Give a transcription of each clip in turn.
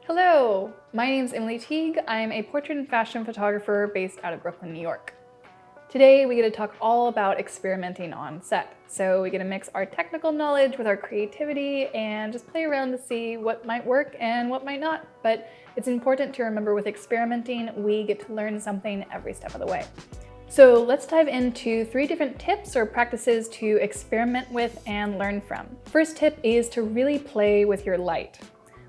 Hello, my name is Emily Teague. I'm a portrait and fashion photographer based out of Brooklyn, New York. Today we get to talk all about experimenting on set. So we get to mix our technical knowledge with our creativity and just play around to see what might work and what might not. But it's important to remember with experimenting, we get to learn something every step of the way. So let's dive into 3 different tips or practices to experiment with and learn from. First tip is to really play with your light.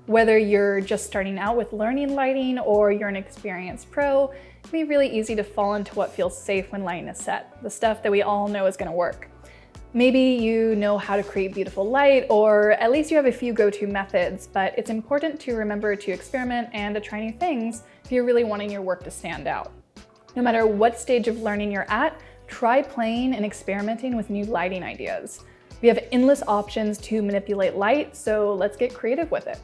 Whether you're just starting out with learning lighting or you're an experienced pro, it can be really easy to fall into what feels safe when lighting a set, the stuff that we all know is going to work. Maybe you know how to create beautiful light, or at least you have a few go-to methods, but it's important to remember to experiment and to try new things if you're really wanting your work to stand out. No matter what stage of learning you're at, try playing and experimenting with new lighting ideas. We have endless options to manipulate light, so let's get creative with it.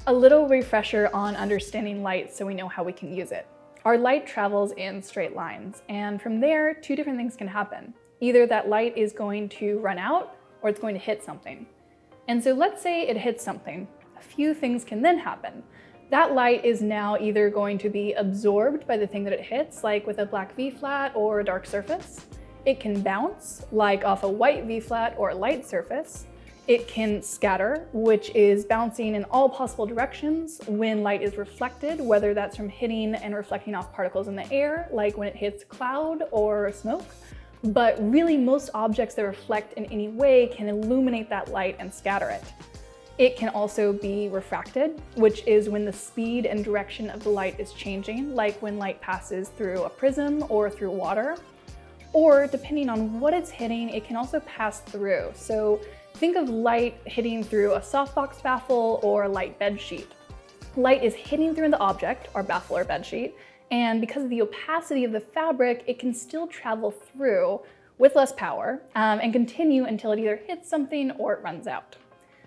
A little refresher on understanding light so we know how we can use it. Our light travels in straight lines, and from there, 2 different things can happen. Either that light is going to run out or it's going to hit something. And so let's say it hits something. A few things can then happen. That light is now either going to be absorbed by the thing that it hits, like with a black V-flat or a dark surface. It can bounce, like off a white V-flat or a light surface. It can scatter, which is bouncing in all possible directions when light is reflected, whether that's from hitting and reflecting off particles in the air, like when it hits cloud or smoke. But really, most objects that reflect in any way can illuminate that light and scatter it. It can also be refracted, which is when the speed and direction of the light is changing, like when light passes through a prism or through water. Or depending on what it's hitting, it can also pass through. So think of light hitting through a softbox baffle or a light bed sheet. Light is hitting through the object, our baffle or bed sheet, and because of the opacity of the fabric, it can still travel through with less power and continue until it either hits something or it runs out.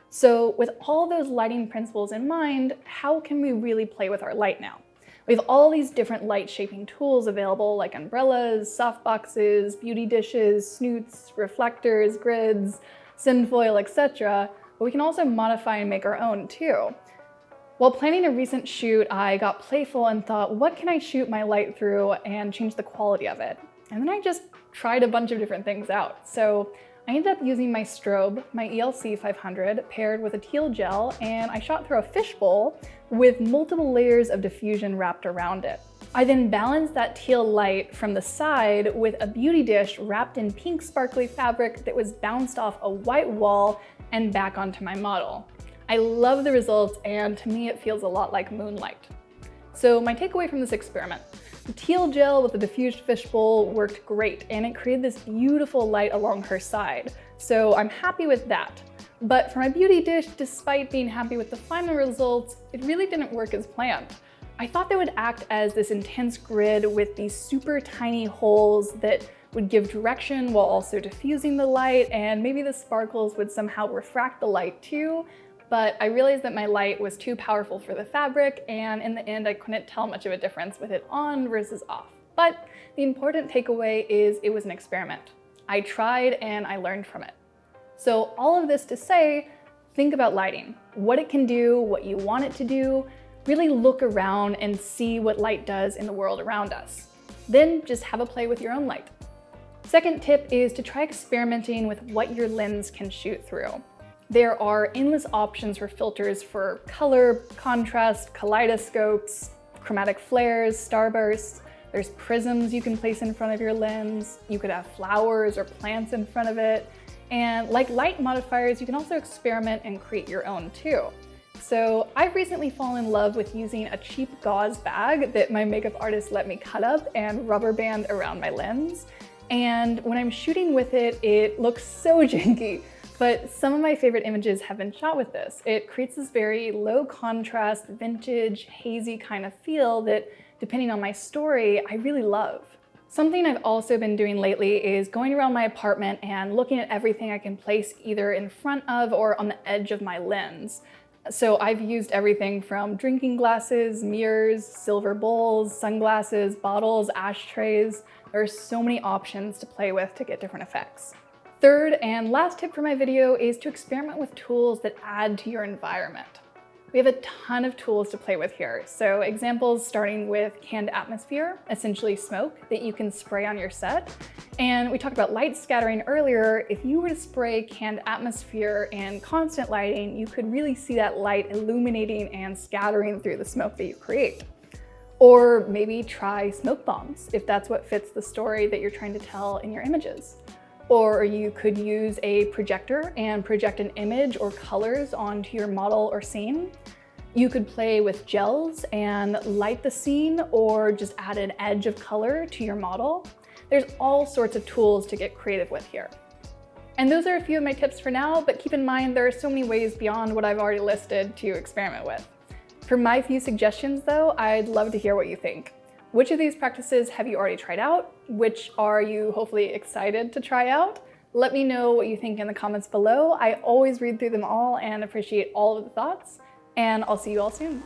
So with all those lighting principles in mind, how can we really play with our light now? We have all these different light shaping tools available, like umbrellas, softboxes, beauty dishes, snoots, reflectors, grids, tinfoil, etc. But we can also modify and make our own too. While planning a recent shoot, I got playful and thought, what can I shoot my light through and change the quality of it? And then I just tried a bunch of different things out. So I ended up using my strobe, my ELC 500, paired with a teal gel, and I shot through a fishbowl with multiple layers of diffusion wrapped around it. I then balanced that teal light from the side with a beauty dish wrapped in pink sparkly fabric that was bounced off a white wall and back onto my model. I love the results, and to me it feels a lot like moonlight. So my takeaway from this experiment: the teal gel with the diffused fishbowl worked great, and it created this beautiful light along her side. So I'm happy with that. But for my beauty dish, despite being happy with the final results, it really didn't work as planned. I thought they would act as this intense grid with these super tiny holes that would give direction while also diffusing the light, and maybe the sparkles would somehow refract the light too. But I realized that my light was too powerful for the fabric, and in the end I couldn't tell much of a difference with it on versus off. But the important takeaway is it was an experiment. I tried and I learned from it. So all of this to say, think about lighting, what it can do, what you want it to do. Really look around and see what light does in the world around us. Then just have a play with your own light. Second tip is to try experimenting with what your lens can shoot through. There are endless options for filters for color, contrast, kaleidoscopes, chromatic flares, starbursts. There's prisms you can place in front of your lens. You could have flowers or plants in front of it. And like light modifiers, you can also experiment and create your own too. So I've recently fallen in love with using a cheap gauze bag that my makeup artist let me cut up and rubber band around my lens. And when I'm shooting with it, it looks so janky. But some of my favorite images have been shot with this. It creates this very low contrast, vintage, hazy kind of feel that, depending on my story, I really love. Something I've also been doing lately is going around my apartment and looking at everything I can place either in front of or on the edge of my lens. So I've used everything from drinking glasses, mirrors, silver bowls, sunglasses, bottles, ashtrays. There are so many options to play with to get different effects. Third and last tip for my video is to experiment with tools that add to your environment. We have a ton of tools to play with here. So examples starting with canned atmosphere, essentially smoke that you can spray on your set. And we talked about light scattering earlier. If you were to spray canned atmosphere and constant lighting, you could really see that light illuminating and scattering through the smoke that you create. Or maybe try smoke bombs if that's what fits the story that you're trying to tell in your images. Or you could use a projector and project an image or colors onto your model or scene. You could play with gels and light the scene or just add an edge of color to your model. There's all sorts of tools to get creative with here. And those are a few of my tips for now, but keep in mind there are so many ways beyond what I've already listed to experiment with. For my few suggestions though, I'd love to hear what you think. Which of these practices have you already tried out? Which are you hopefully excited to try out? Let me know what you think in the comments below. I always read through them all and appreciate all of the thoughts, and I'll see you all soon.